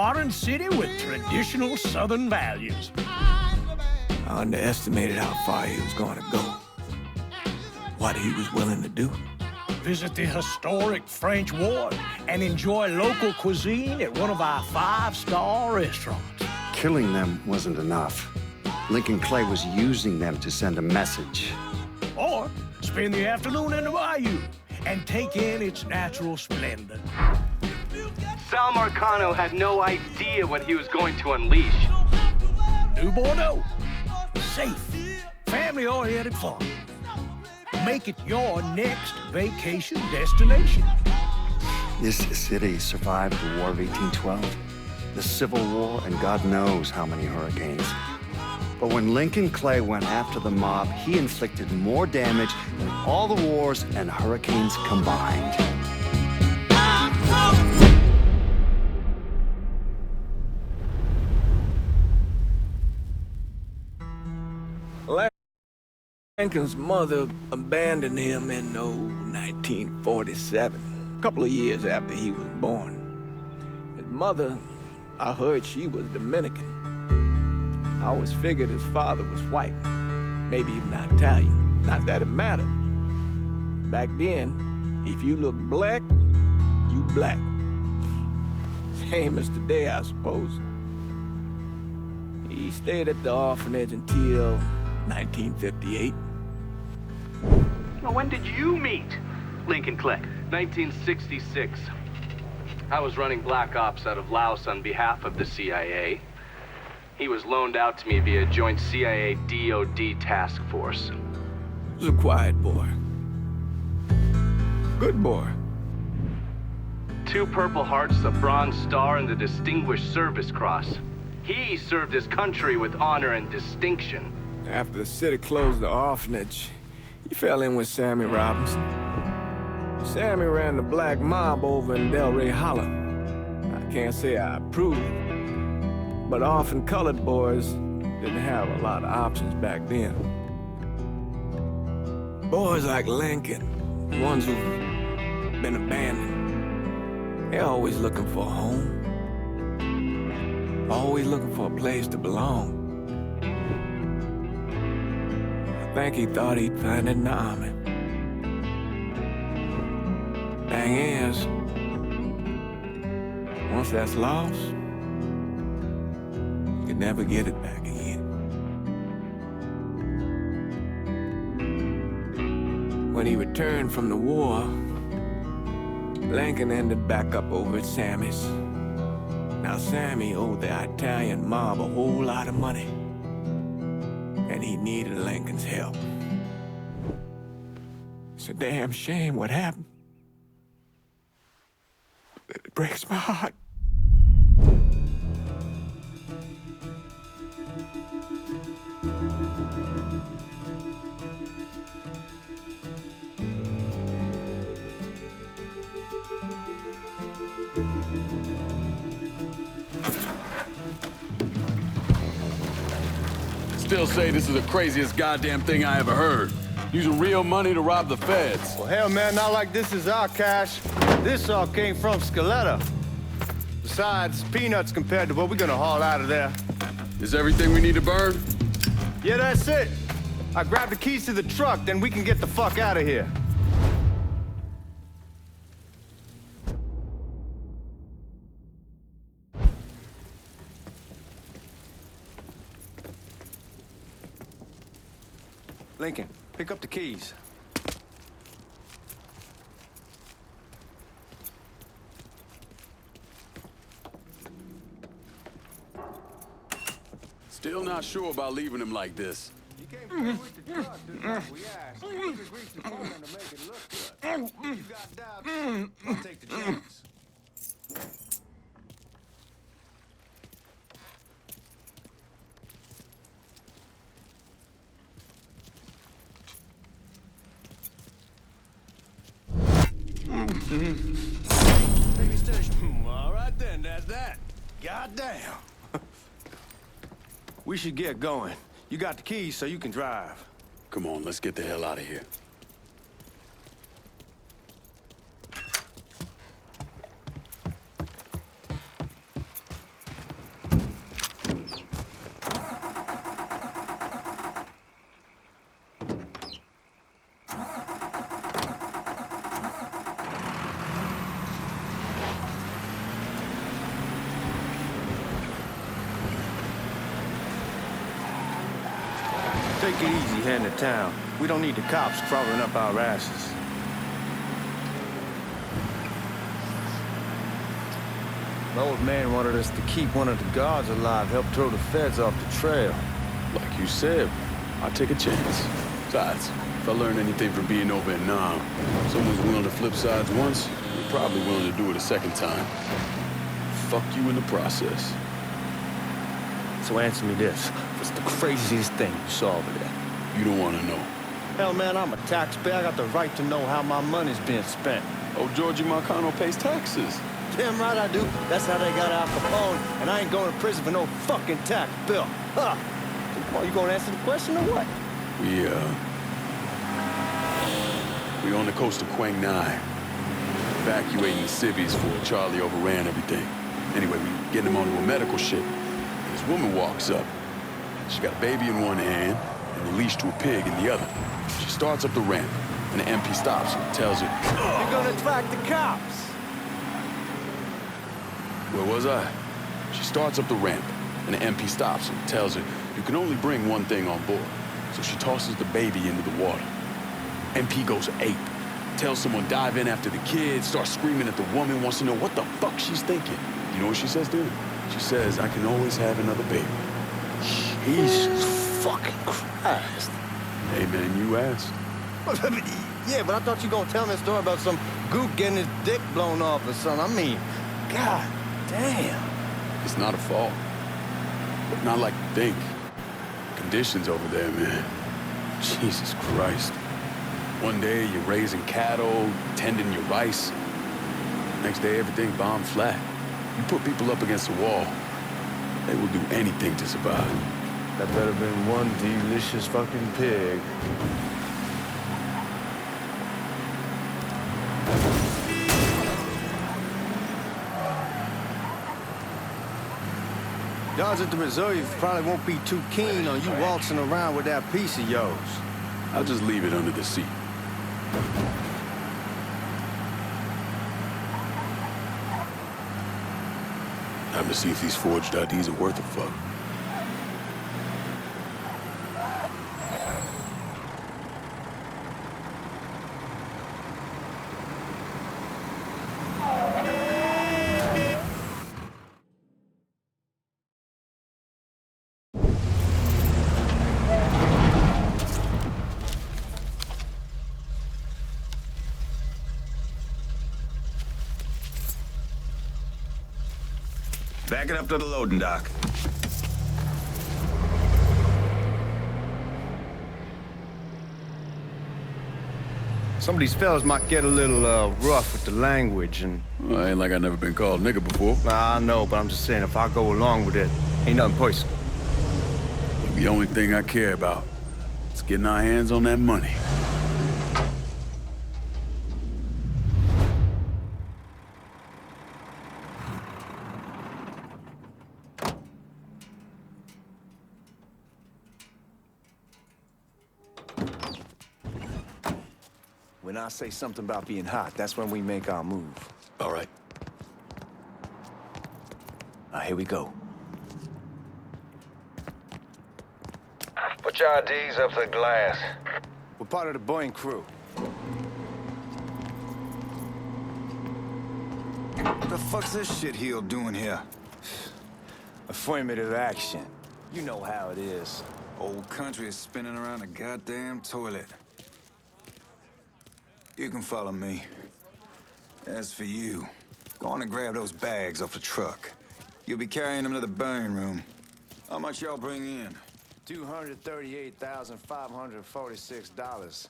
modern city with traditional Southern values. I underestimated how far he was going to go. What he was willing to do. Visit the historic French Ward and enjoy local cuisine at one of our 5-star restaurants. Killing them wasn't enough. Lincoln Clay was using them to send a message. Or spend the afternoon in the bayou and take in its natural splendor. Sal Marcano had no idea what he was going to unleash. New Bordeaux. Safe, family-oriented farm. Make it your next vacation destination. This city survived the War of 1812, the Civil War, and God knows how many hurricanes. But when Lincoln Clay went after the mob, he inflicted more damage than all the wars and hurricanes combined. Lincoln's mother abandoned him in 1947, a couple of years after he was born. His mother, I heard she was Dominican. I always figured his father was white, maybe even Italian. Not that it mattered. Back then, if you looked black, you black. Same as today, I suppose. He stayed at the orphanage until 1958. Well, when did you meet Lincoln Clay? 1966. I was running Black Ops out of Laos on behalf of the CIA. He was loaned out to me via joint CIA-DOD task force. He was a quiet boy. Good boy. 2 Purple Hearts, a Bronze Star, and the Distinguished Service Cross. He served his country with honor and distinction. After the city closed the orphanage, he fell in with Sammy Robinson. Sammy ran the black mob over in Delray Hollow. I can't say I approve, but orphan colored boys didn't have a lot of options back then. Boys like Lincoln, the ones who've been abandoned, they're always looking for a home. Always looking for a place to belong. I think he thought he'd find it in the army. Thing is, once that's lost, you can never get it back again. When he returned from the war, Lincoln ended back up over at Sammy's. Now, Sammy owed the Italian mob a whole lot of money, and he needed Lincoln's help. It's a damn shame what happened. It breaks my heart. Still say this is the craziest goddamn thing I ever heard. Using real money to rob the feds. Well, hell, man, not like this is our cash. This all came from Scaletta. Besides, peanuts compared to what we're gonna haul out of there. Is everything we need to burn? Yeah, that's it. I grabbed the keys to the truck, then we can get the fuck out of here. Lincoln, pick up the keys. Still not sure about leaving him like this. You can't with the truck, dude. We asked. We could reach the corner to make it look good. If you got doubts, I'll take the chance. All right then, that's that. Goddamn. We should get going. You got the keys so you can drive. Come on, let's get the hell out of here. Take it easy heading to town. We don't need the cops crawling up our asses. The old man wanted us to keep one of the guards alive, help throw the feds off the trail. Like you said, I'll take a chance. Besides, if I learn anything from being over in Nam, someone's willing to flip sides once, they're probably willing to do it a second time. Fuck you in the process. So answer me this. What's the craziest thing you saw over there? You don't want to know. Hell, man, I'm a taxpayer. I got the right to know how my money's being spent. Oh, Georgie Marcano pays taxes. Damn right I do. That's how they got Al Capone, and I ain't going to prison for no fucking tax bill. Huh. Come on, you gonna answer the question or what? We on the coast of Quang Nai, evacuating the civvies before Charlie overran everything. Anyway, we getting him onto a medical ship. This woman walks up. She got a baby in one hand and a leash to a pig in the other. She starts up the ramp, and the MP stops her and tells her, You're gonna attract the cops. where was I? She starts up the ramp, and the MP stops her and tells her, you can only bring one thing on board. So she tosses the baby into the water. MP goes ape. Tells someone dive in after the kid, starts screaming at the woman, wants to know what the fuck she's thinking. You know what she says, dude? She says, I can always have another baby. Jesus fucking Christ. Hey, man, you asked. Yeah, but I thought you were gonna tell me a story about some gook getting his dick blown off or something. I mean, God damn. It's not a fault. Not like you think. Conditions over there, man. Jesus Christ. One day you're raising cattle, tending your rice. Next day everything bombed flat. You put people up against the wall, they will do anything to survive. That better been one delicious fucking pig. Guards at the reserve probably won't be too keen on you waltzing around with that piece of yours. I'll just leave it under the seat. Time to see if these forged IDs are worth a fuck. Back it up to the loading dock. Some of these fellas might get a little rough with the language and... Well, ain't like I never been called nigga before. Nah, I know, but I'm just saying, if I go along with it, ain't nothing personal. The only thing I care about is getting our hands on that money. When I say something about being hot, that's when we make our move. All right. Now, here we go. Put your IDs up to the glass. We're part of the Boeing crew. What the fuck's this shitheel doing here? Affirmative action. You know how it is. Old country is spinning around a goddamn toilet. You can follow me. As for you, go on and grab those bags off the truck. You'll be carrying them to the burn room. How much y'all bring in? $238,546.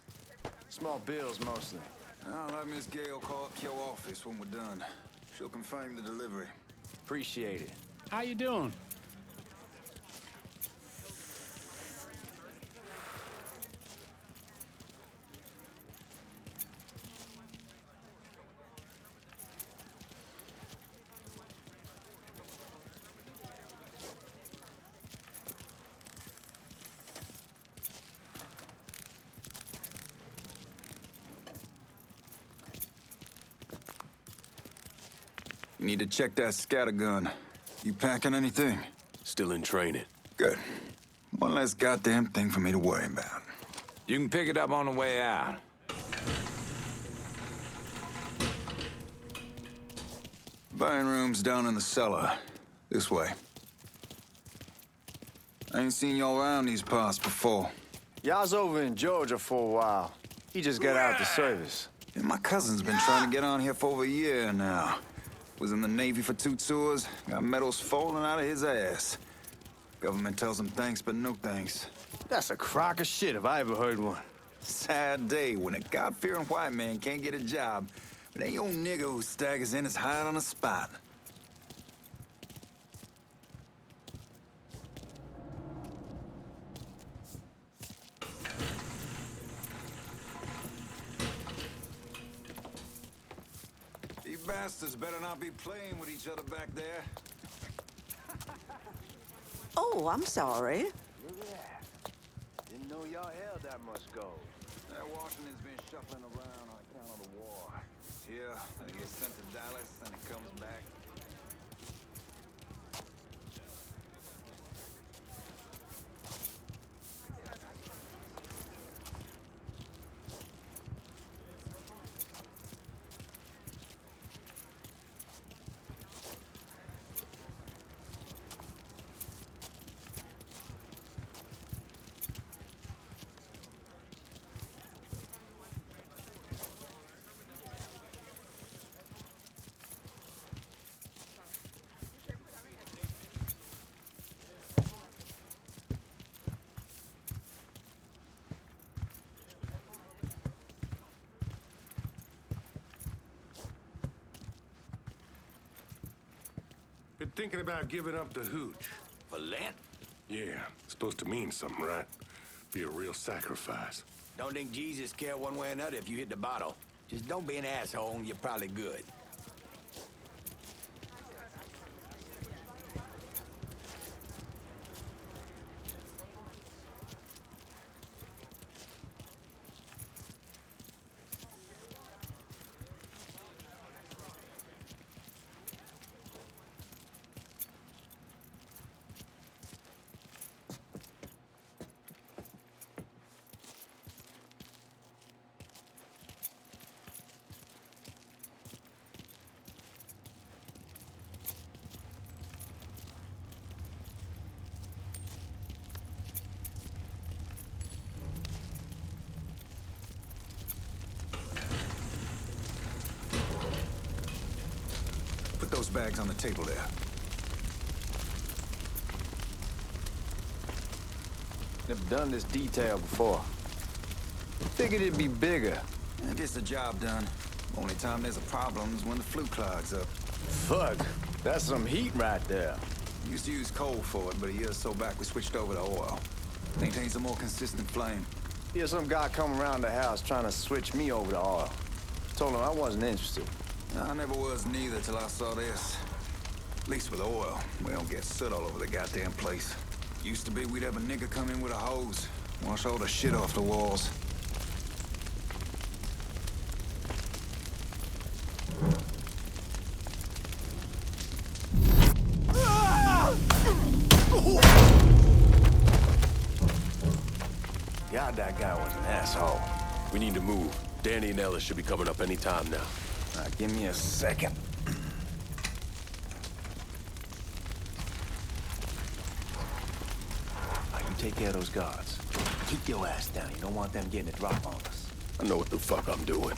Small bills, mostly. I'll have Miss Gale call up your office when we're done. She'll confirm the delivery. Appreciate it. How you doing? You need to check that scattergun. You packing anything? Still in training. Good. One less goddamn thing for me to worry about. You can pick it up on the way out. Burn room's down in the cellar. This way. I ain't seen y'all around these parts before. Y'all's over in Georgia for a while. He just got out the service. Yeah, my cousin's been trying to get on here for over a year now. Was in the Navy for 2 tours, got medals falling out of his ass. Government tells him thanks, but no thanks. That's a crock of shit if I ever heard one. Sad day when a God-fearing white man can't get a job, but ain't old nigga who staggers in is hired on the spot. You bastards better not be playing with each other back there. Oh, I'm sorry. Look at that. Didn't know y'all held that much gold. That Washington's been shuffling around on account of the war. Here, then it gets sent to Dallas, and it comes back. Been thinking about giving up the hooch. For Lent? Yeah, supposed to mean something, right? Be a real sacrifice. Don't think Jesus care one way or another if you hit the bottle. Just don't be an asshole and you're probably good. Put those bags on the table there. Never done this detail before. Figured it'd be bigger. It gets the job done. Only time there's a problem is when the flue clogs up. Fuck, that's some heat right there. Used to use coal for it, but a year or so back we switched over to oil. Maintains a more consistent flame. Yeah, some guy come around the house trying to switch me over to oil. Told him I wasn't interested. I never was neither till I saw this. At least with oil, we don't get soot all over the goddamn place. Used to be we'd have a nigga come in with a hose, wash all the shit off the walls. God, that guy was an asshole. We need to move. Danny and Ellis should be coming up any time now. Give me a second. You take care of those guards. Keep your ass down. You don't want them getting a drop on us. I know what the fuck I'm doing.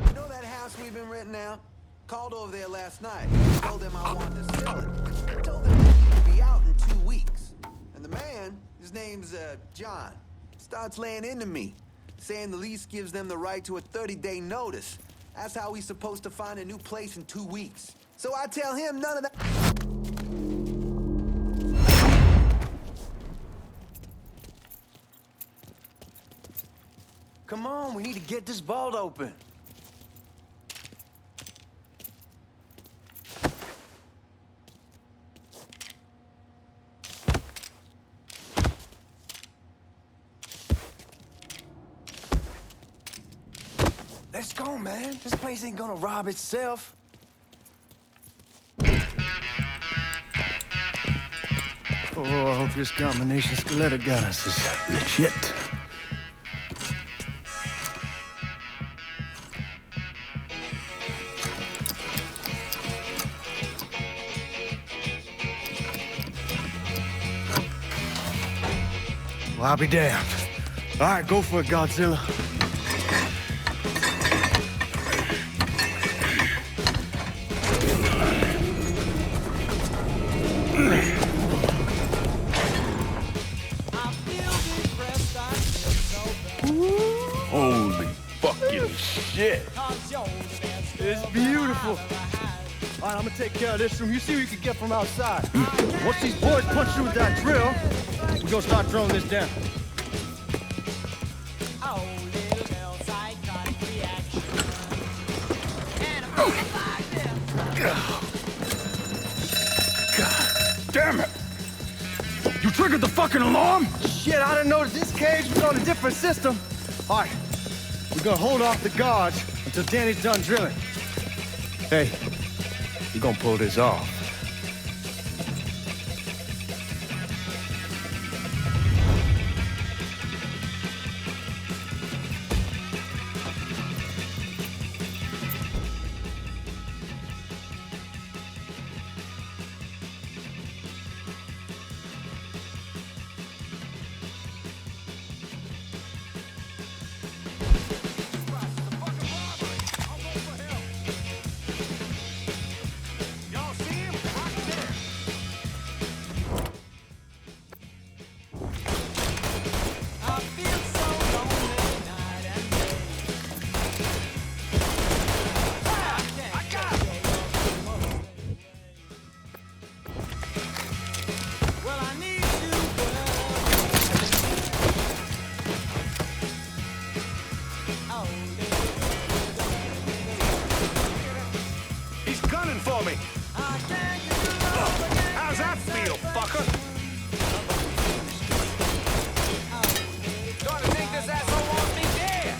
You know that house we've been renting out? Called over there last night. Told them I wanted to sell it. Told them it would be out in 2 weeks. And the man, his name's John, starts laying into me, saying the lease gives them the right to a 30-day notice. That's how he's supposed to find a new place in 2 weeks. So I tell him none of that. Come on, we need to get this vault open. Let's go, man. This place ain't gonna rob itself. Oh, I hope this combination Scaletta got us is legit. Well, I'll be damned. All right, go for it, Godzilla. Holy fucking shit. It's beautiful. All right, I'm gonna take care of this room. You see what you can get from outside. Once these boys punch through with that drill, we're gonna start throwing this down. God damn it! You triggered the fucking alarm? Shit, I didn't know that this cage was on a different system. All right, we're gonna hold off the guards until Danny's done drilling. Hey, we're gonna pull this off. He's gunning for me! How's that feel, fucker? Starting to think this asshole wants me dead.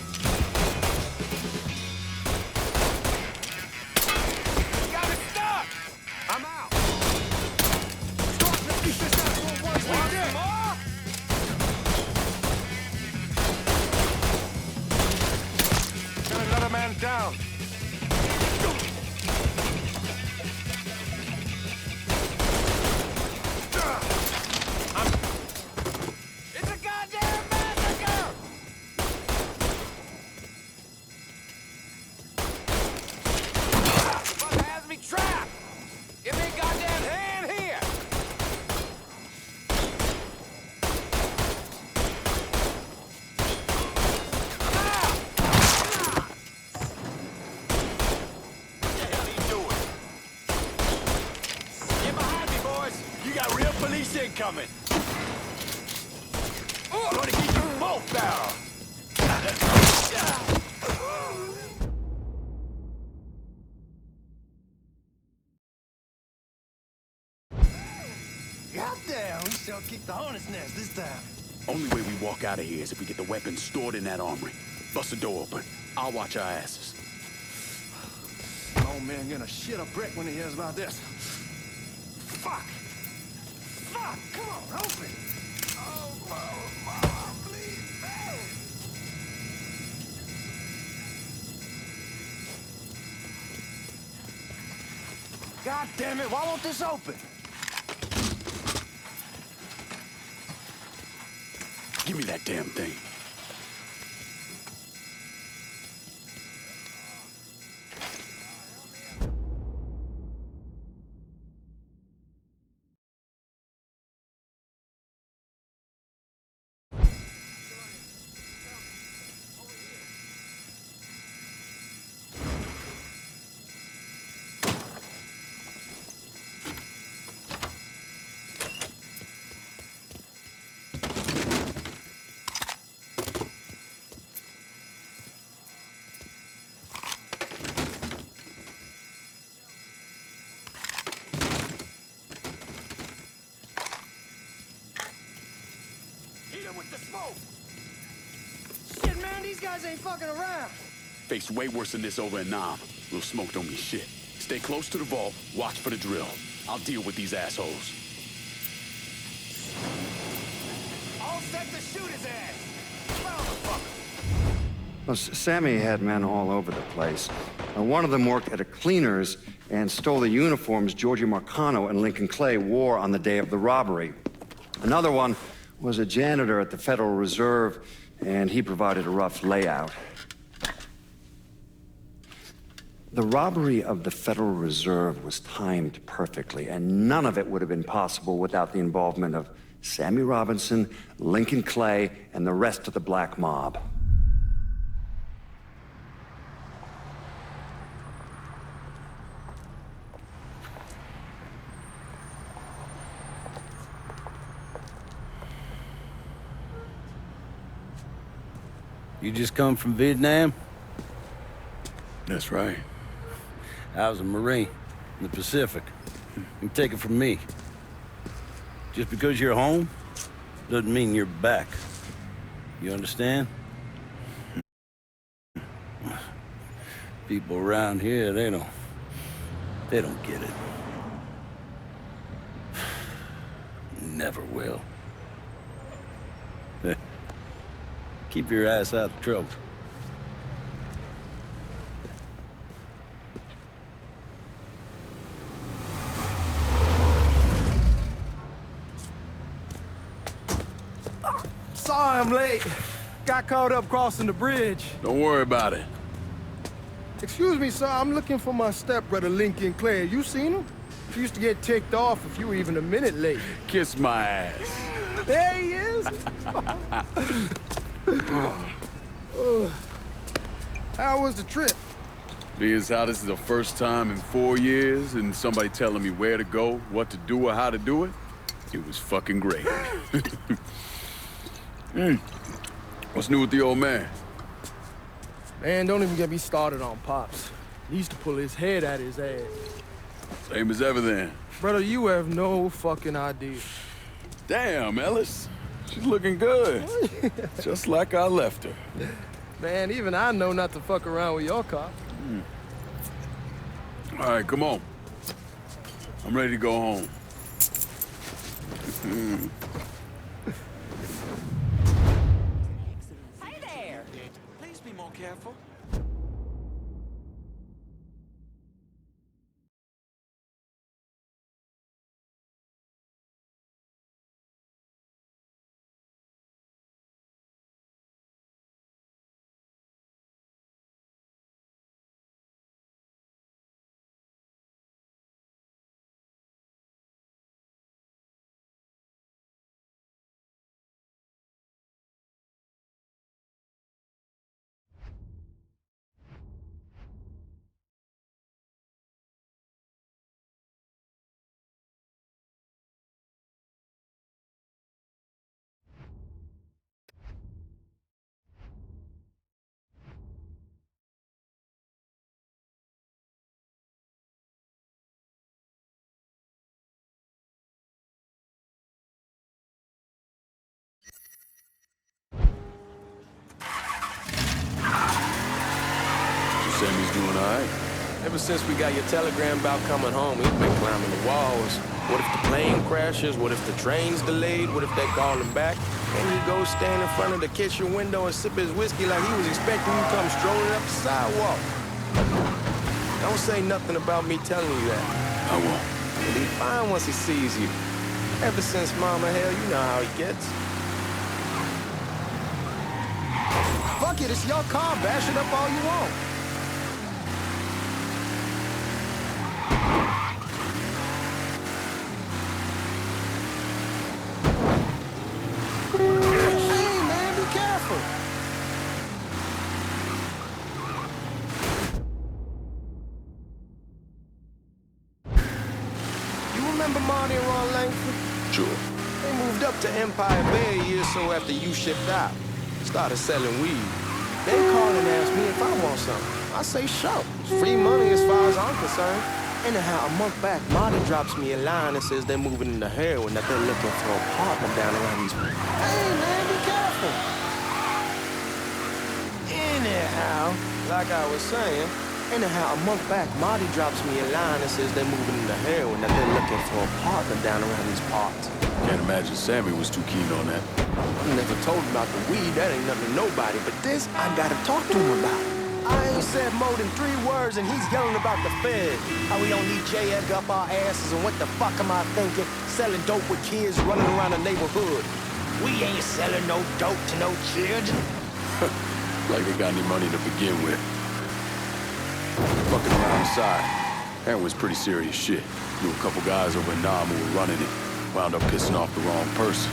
Got it stuck. I'm out! Starting to think this asshole wants me dead! Got another man down. It's a goddamn massacre! Fucker has me trapped! Give me a goddamn hand here! I'm out! What the hell are you doing? Get behind me, boys! You got real police incoming! Gonna keep you both down! Goddamn, we sure kicked the hornet's nest this time. Only way we walk out of here is if we get the weapons stored in that armory. Bust the door open. I'll watch our asses. Old man gonna shit a brick when he hears about this. Fuck! Fuck! Come on, open! Oh, Mama, please, man! God damn it, why won't this open? Give me that damn thing. With the smoke! Shit, man, these guys ain't fucking around. Faced way worse than this over in Nam. Little smoke don't mean shit. Stay close to the vault, watch for the drill. I'll deal with these assholes. All set to shoot his ass! Motherfucker! Well, Sammy had men all over the place. One of them worked at a cleaner's and stole the uniforms Georgie Marcano and Lincoln Clay wore on the day of the robbery. Another one was a janitor at the Federal Reserve, and he provided a rough layout. The robbery of the Federal Reserve was timed perfectly, and none of it would have been possible without the involvement of Sammy Robinson, Lincoln Clay, and the rest of the black mob. You just come from Vietnam? That's right. I was a Marine in the Pacific. You take it from me. Just because you're home doesn't mean you're back. You understand? People around here, they don't get it. Never will. Keep your ass out of trouble. Sorry I'm late. Got caught up crossing the bridge. Don't worry about it. Excuse me, sir. I'm looking for my stepbrother, Lincoln Clay. You seen him? He used to get ticked off if you were even a minute late. Kiss my ass. There he is. How was the trip? Being as how this is the first time in 4 years and somebody telling me where to go, what to do, or how to do it, it was fucking great. What's new with the old man? Man, don't even get me started on Pops. He used to pull his head out his ass. Same as ever then. Brother, you have no fucking idea. Damn, Ellis. She's looking good. Just like I left her. Man, even I know not to fuck around with your car. All right, come on. I'm ready to go home. Hey there! Please be more careful. Sammy's doing all right. Ever since we got your telegram about coming home, he's been climbing the walls. What if the plane crashes? What if the train's delayed? What if they call him back? And he goes stand in front of the kitchen window and sip his whiskey like he was expecting you to come strolling up the sidewalk. Don't say nothing about me telling you that. I won't. He'll be fine once he sees you. Ever since Mama, hell, you know how he gets. Fuck it, it's your car. Bash it up all you want. Hey, man, be careful. You remember Marty and Ron Langford? Sure. They moved up to Empire Bay a year or so after you shipped out. Started selling weed. They called and asked me if I want something. I say, sure. It's free money as far as I'm concerned. Anyhow, a month back, Marty drops me a line and says they're moving into heroin, that they're looking for a partner down around these... Hey, man, be careful. Anyhow, Well, like I was saying, anyhow, a month back, Marty drops me a line and says they're moving into heroin, that they're looking for a partner down around these parts. Can't imagine Sammy was too keen on that. I never told him about the weed, that ain't nothing to nobody, but this, I gotta talk to him about. I ain't said more than 3 words and he's yelling about the Fed. How we don't need J.F. up our asses and what the fuck am I thinking? Selling dope with kids running around the neighborhood. We ain't selling no dope to no children. Like they got any money to begin with. Fucking around the side. Heroin's pretty serious shit. Knew a couple guys over in Nam who were running it. Wound up pissing off the wrong person.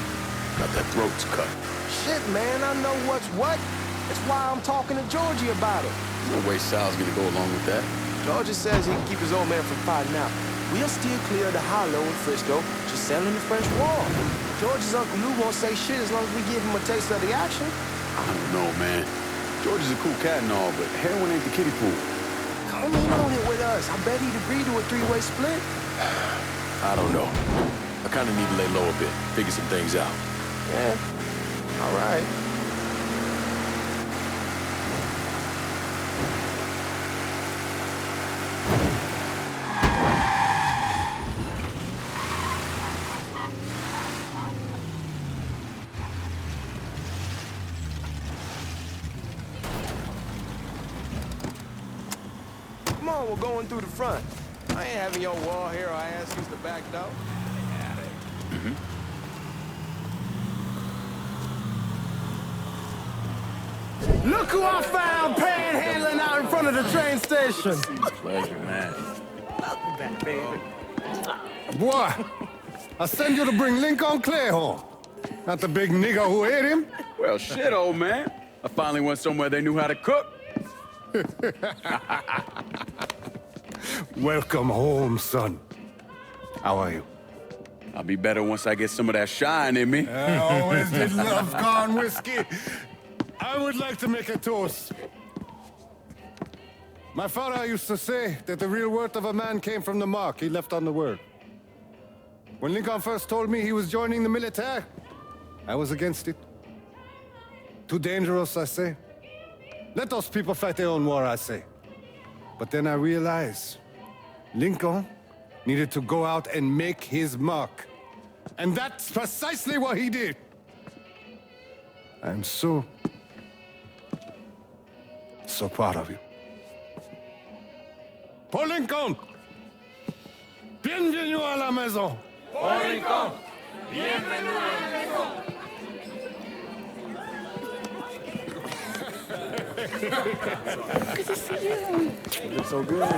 Got their throats cut. Shit, man, I know what's what. That's why I'm talking to Georgie about it. No way Sal's gonna go along with that. Georgie says he can keep his old man from fighting out. We'll steer clear of the Hollow in Frisco, just selling the French Wall. George's Uncle Lou won't say shit as long as we give him a taste of the action. I don't know, man. George is a cool cat and all, but heroin ain't the kiddie pool. Come in on it with us. I bet he'd agree to a 3-way split. I don't know. I kinda need to lay low a bit, figure some things out. Yeah, all right. Come on, we're going through the front. I ain't having your wall here or I ask use the back door. Look who I found panhandling out in front of the train station. Pleasure, man. Boy, I send you to bring Lincoln Clay home. Not the big nigga who ate him. Well, shit, old man. I finally went somewhere they knew how to cook. Welcome home, son. How are you? I'll be better once I get some of that shine in me. I always did love corn whiskey. I would like to make a toast. My father used to say that the real worth of a man came from the mark he left on the world. When Lincoln first told me he was joining the military, I was against it. Too dangerous, I say. Let those people fight their own war, I say. But then I realized Lincoln needed to go out and make his mark. And that's precisely what he did. I'm so proud of you. Paul Lincoln! Bienvenue à la maison! Paul Lincoln! Bienvenue à la maison! Good to see you. You look so good.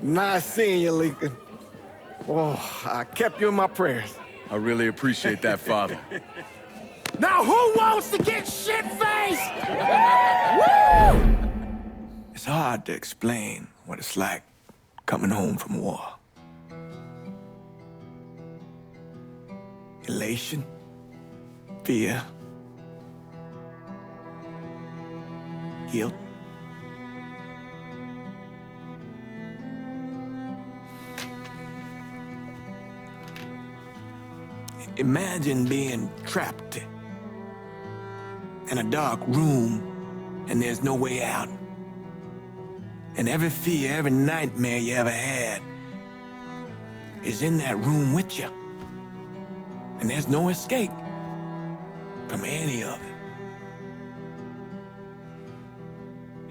Nice seeing you, Lincoln. Oh, I kept you in my prayers. I really appreciate that, Father. Now who wants to get shit-faced? Woo! It's hard to explain what it's like coming home from war. Elation, fear, guilt. Imagine being trapped in a dark room and there's no way out. And every fear, every nightmare you ever had is in that room with you. And there's no escape from any of it.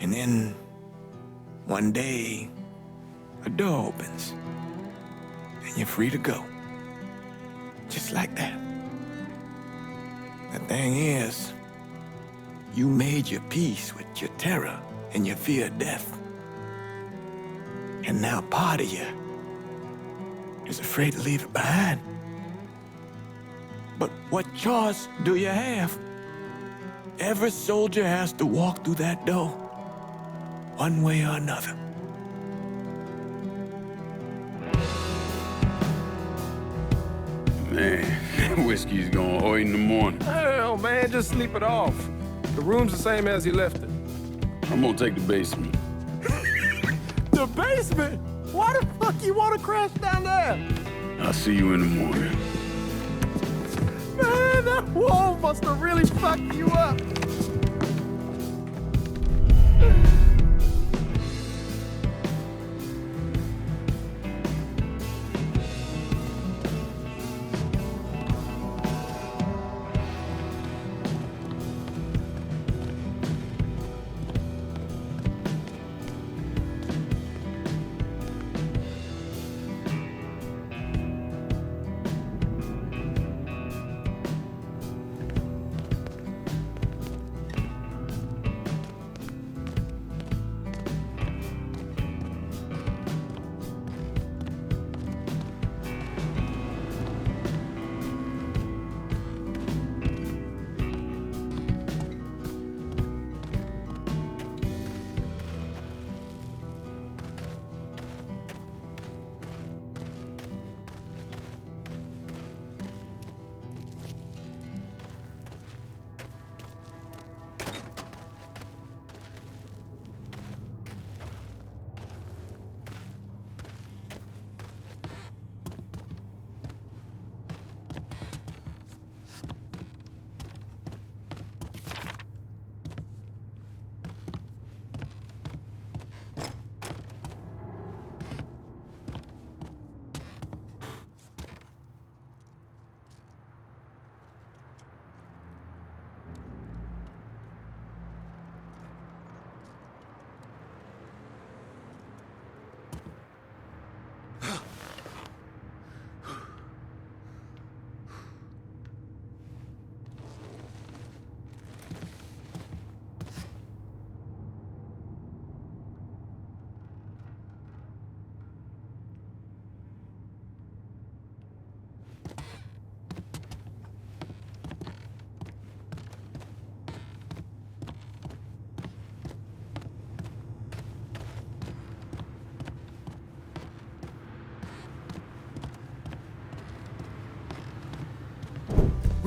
And then one day, a door opens and you're free to go. Just like that. The thing is, you made your peace with your terror and your fear of death. And now part of you is afraid to leave it behind. But what choice do you have? Every soldier has to walk through that door, one way or another. Man, whiskey's going hoy in the morning. Hell, man, just sleep it off. The room's the same as you left it. I'm gonna take the basement. The basement? Why the fuck you want to crash down there? I'll see you in the morning. Man, that wall must have really fucked you up.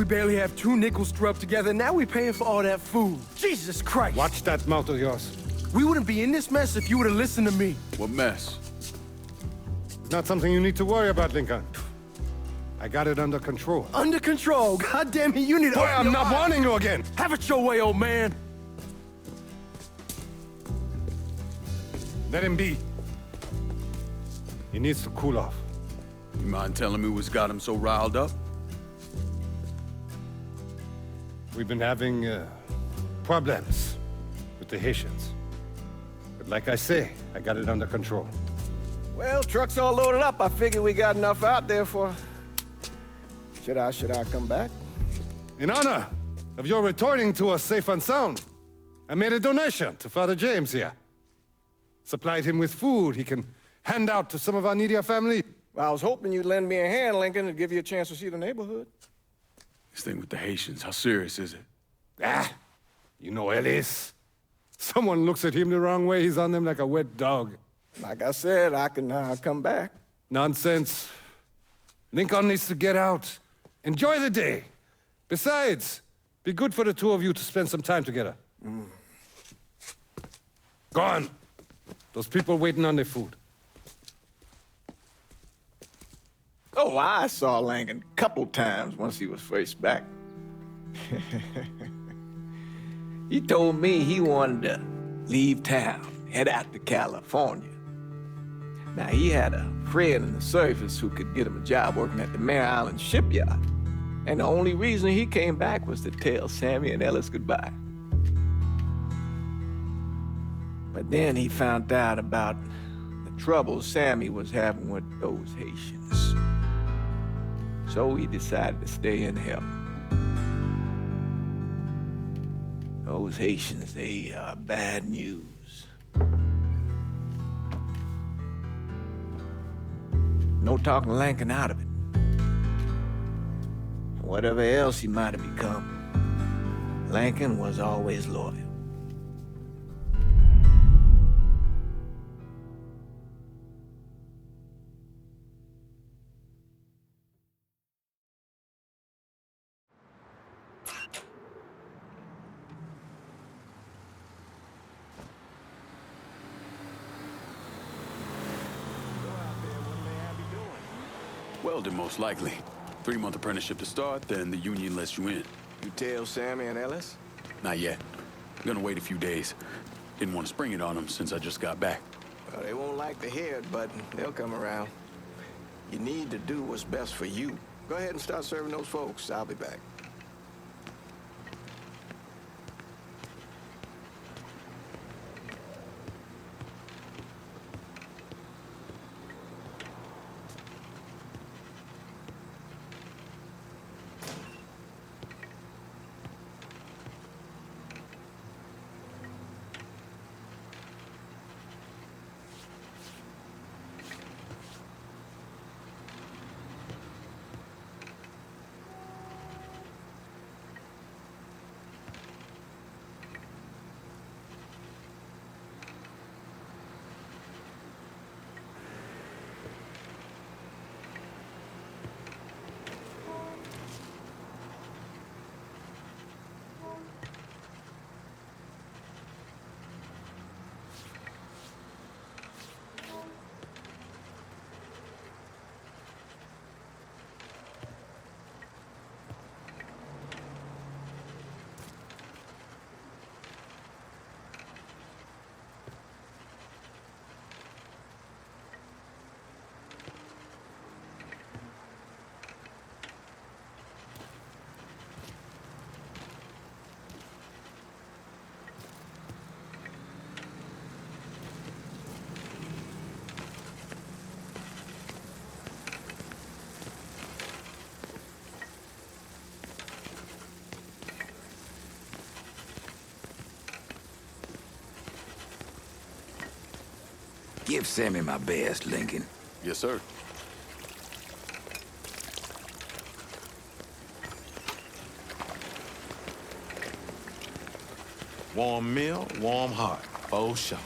We barely have 2 nickels to rub together, now we paying for all that food. Jesus Christ! Watch that mouth of yours. We wouldn't be in this mess if you would've listened to me. What mess? It's not something you need to worry about, Lincoln. I got it under control. Under control? God damn it, you need to... Boy, I'm not warning you again! Have it your way, old man! Let him be. He needs to cool off. You mind telling me what's got him so riled up? We've been having problems with the Haitians. But like I say, I got it under control. Well, truck's all loaded up. I figure we got enough out there for... Should I come back? In honor of your returning to us safe and sound, I made a donation to Father James here. Supplied him with food he can hand out to some of our needier family. Well, I was hoping you'd lend me a hand, Lincoln, and give you a chance to see the neighborhood. This thing with the Haitians, how serious is it? You know Ellis. Someone looks at him the wrong way, he's on them like a wet dog. Like I said, I can come back. Nonsense. Lincoln needs to get out. Enjoy the day. Besides, be good for the two of you to spend some time together. Go on. Those people waiting on their food. Oh, I saw Lincoln a couple times once he was first back. He told me he wanted to leave town, head out to California. Now, he had a friend in the service who could get him a job working at the Mare Island shipyard. And the only reason he came back was to tell Sammy and Ellis goodbye. But then he found out about the trouble Sammy was having with those Haitians. So he decided to stay and help. Those Haitians, they are bad news. No talking Lincoln out of it. Whatever else he might have become, Lincoln was always loyal. Welding, most likely. 3-month apprenticeship to start, then the union lets you in. You tell Sammy and Ellis? Not yet. I'm gonna wait a few days. Didn't want to spring it on them since I just got back. Well, they won't like to hear it, but they'll come around. You need to do what's best for you. Go ahead and start serving those folks. I'll be back. Give Sammy my best, Lincoln. Yes, sir. Warm meal, warm heart. Oh, sure.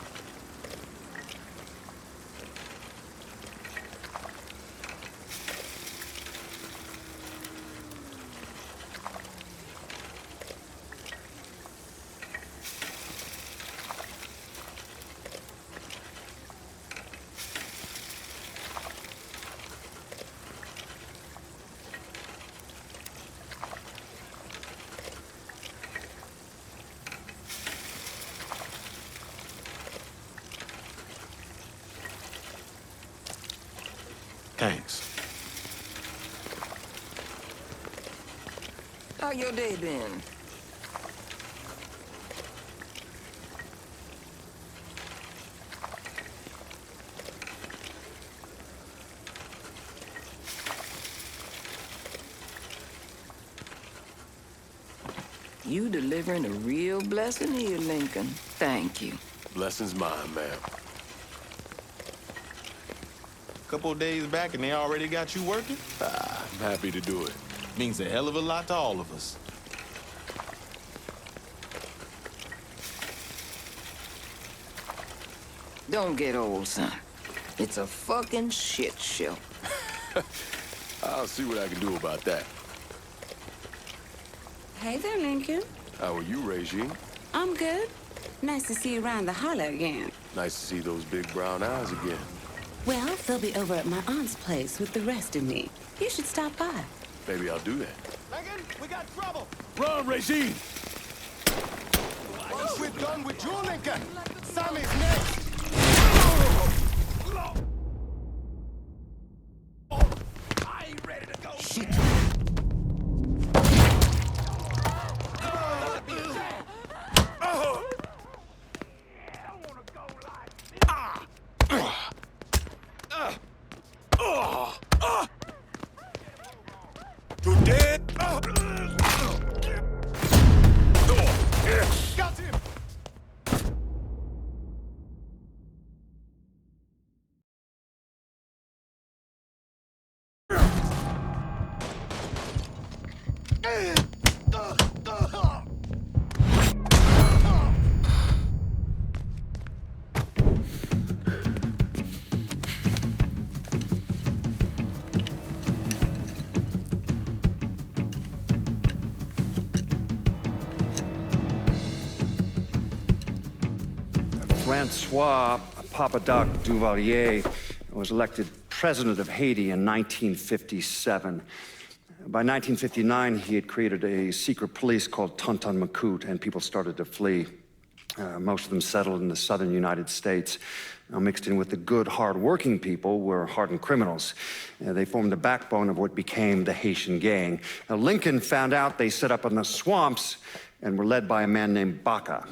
Thanks. How your day been? You delivering a real blessing here, Lincoln. Thank you. Blessing's mine, ma'am. Couple of days back and they already got you working? I'm happy to do it. Means a hell of a lot to all of us. Don't get old, son. It's a fucking shit show. I'll see what I can do about that. Hey there, Lincoln. How are you, Regine? I'm good. Nice to see you around the holler again. Nice to see those big brown eyes again. Well, they'll be over at my aunt's place with the rest of me. You should stop by. Maybe I'll do that. Lincoln, we got trouble. Run, Regine! Once we're done with you, Lincoln, Sammy's next. I ain't ready to go. Shit. You dead? Got him. Francois Papadoc Duvalier was elected president of Haiti in 1957. By 1959, he had created a secret police called Tonton Macoute, and people started to flee. Most of them settled in the southern United States. Now, mixed in with the good, hard-working people were hardened criminals. They formed the backbone of what became the Haitian Gang. Now, Lincoln found out they set up in the swamps and were led by a man named Baca.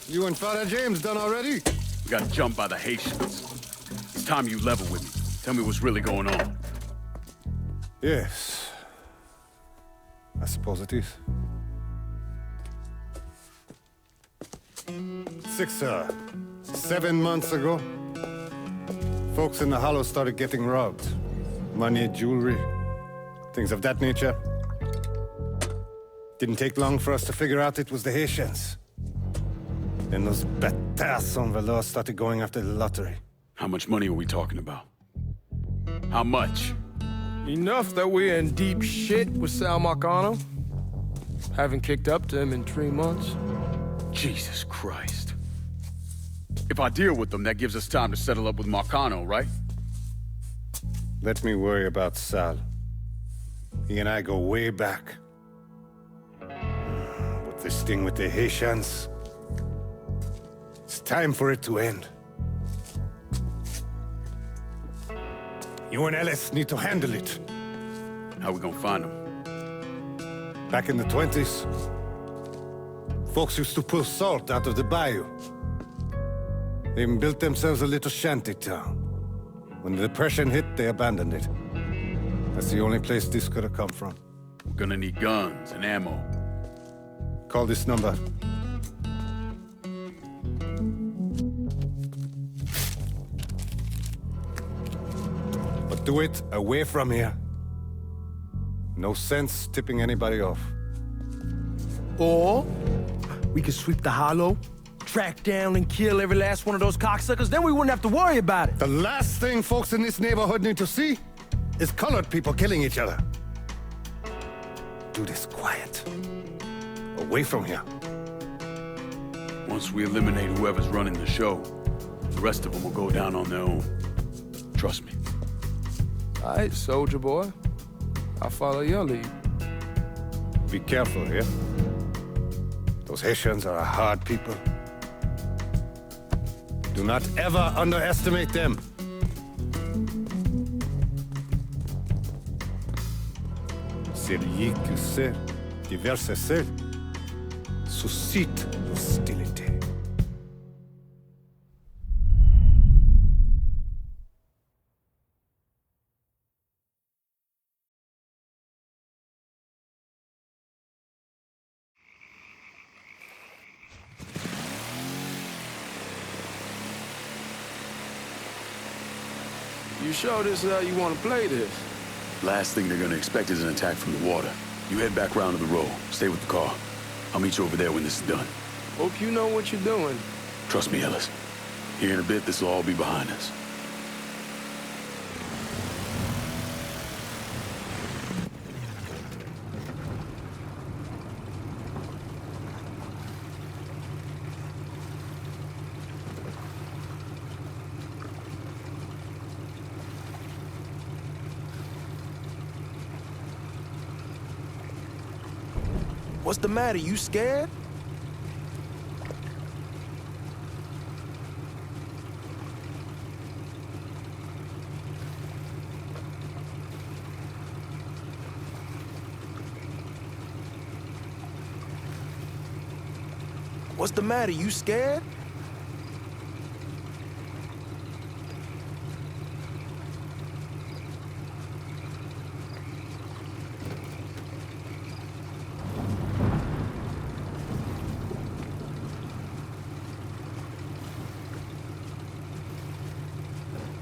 You and Father James done already? We got jumped by the Haitians. It's time you level with me. Tell me what's really going on. Yes. I suppose it is. 7 months ago, folks in the Hollow started getting robbed. Money, jewelry, things of that nature. Didn't take long for us to figure out it was the Haitians. Then those bâtards on velours started going after the lottery. How much money are we talking about? How much? Enough that we're in deep shit with Sal Marcano. Haven't kicked up to him in 3 months. Jesus Christ. If I deal with them, that gives us time to settle up with Marcano, right? Let me worry about Sal. He and I go way back. But this thing with the Haitians, it's time for it to end. You and Ellis need to handle it. How we gonna find them? Back in the 20s, folks used to pull salt out of the bayou. They even built themselves a little shanty town. When the Depression hit, they abandoned it. That's the only place this could have come from. We're gonna need guns and ammo. Call this number. But do it away from here. No sense tipping anybody off. Or we could sweep the Hollow, track down and kill every last one of those cocksuckers, then we wouldn't have to worry about it. The last thing folks in this neighborhood need to see is colored people killing each other. Do this quiet. Away from here. Once we eliminate whoever's running the show, the rest of them will go down on their own. Trust me. All right, soldier boy. I'll follow your lead. Be careful here. Those Haitians are a hard people. Do not ever underestimate them. Celui qui sait diverse sel suscite hostilité. You sure this is how you want to play this? Last thing they're gonna expect is an attack from the water. You head back round to the road. Stay with the car. I'll meet you over there when this is done. Hope you know what you're doing. Trust me, Ellis. Here in a bit, this will all be behind us. What's the matter? You scared? What's the matter? You scared?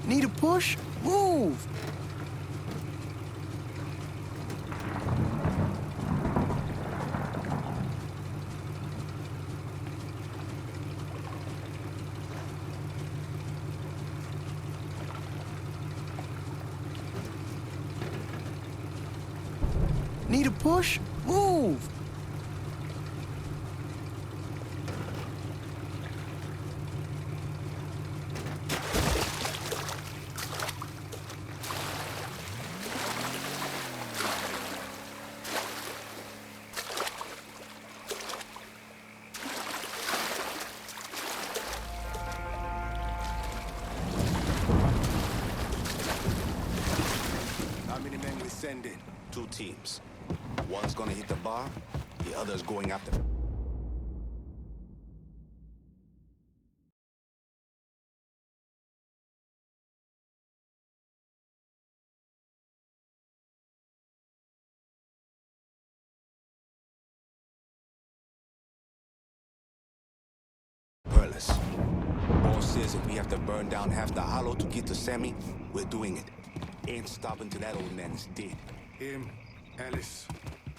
Need a push? Move! Need a push? Move! How many men we send in? 2 teams. One's gonna hit the bar, the other's going after. Perlis. Boss says if we have to burn down half the hollow to get to Sammy, we're doing it. Ain't stopping till that old man is dead. Him, Ellis,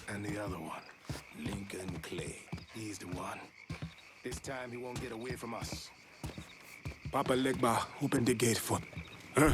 and the other one. Lincoln Clay. He's the one. This time he won't get away from us. Papa Legba, open the gate for... Huh?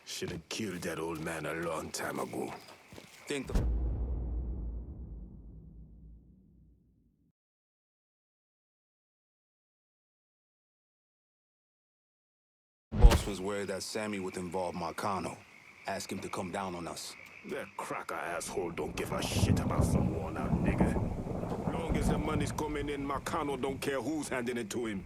Should have killed that old man a long time ago. Think the boss was worried that Sammy would involve Marcano. Ask him to come down on us. That cracker asshole don't give a shit about some worn-out nigga. Long as the money's coming in, Marcano don't care who's handing it to him.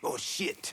Oh, shit.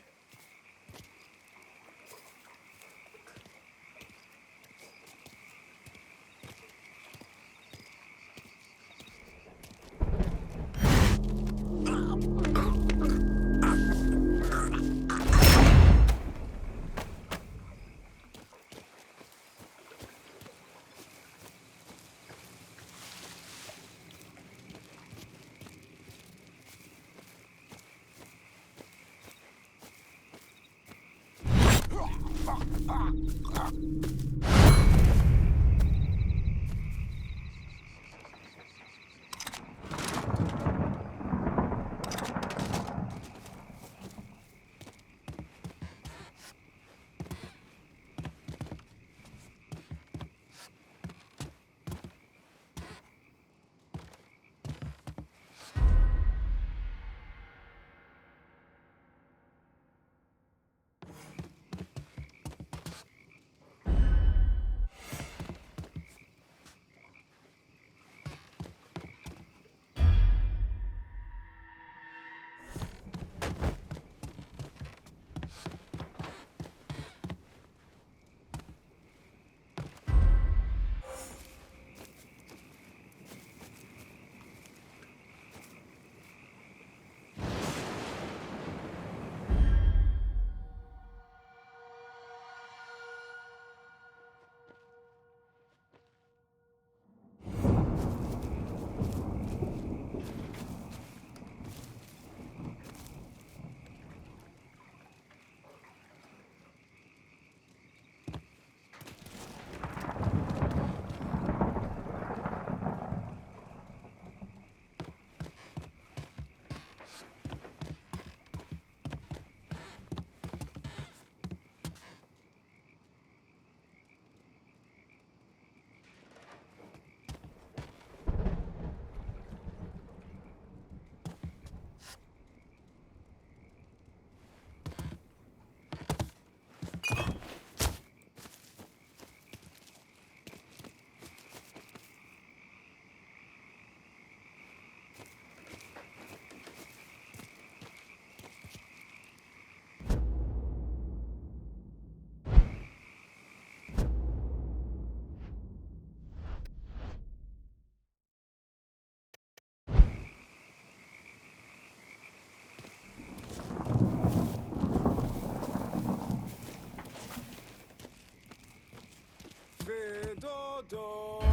Fais dodo,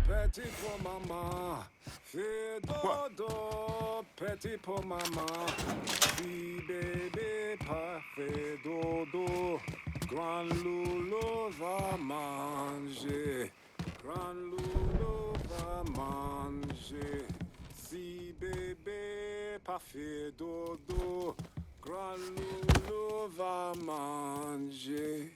petit pour maman. Fais dodo, petit pour maman. Si bébé pas fait dodo, grand loulou va manger. Grand loulou va manger. Si bébé pas fait dodo, grand loulou va manger.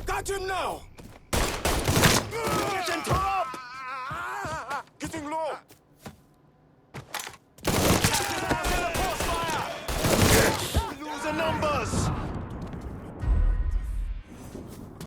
Got him now! Getting tore up! Getting low! Losing numbers!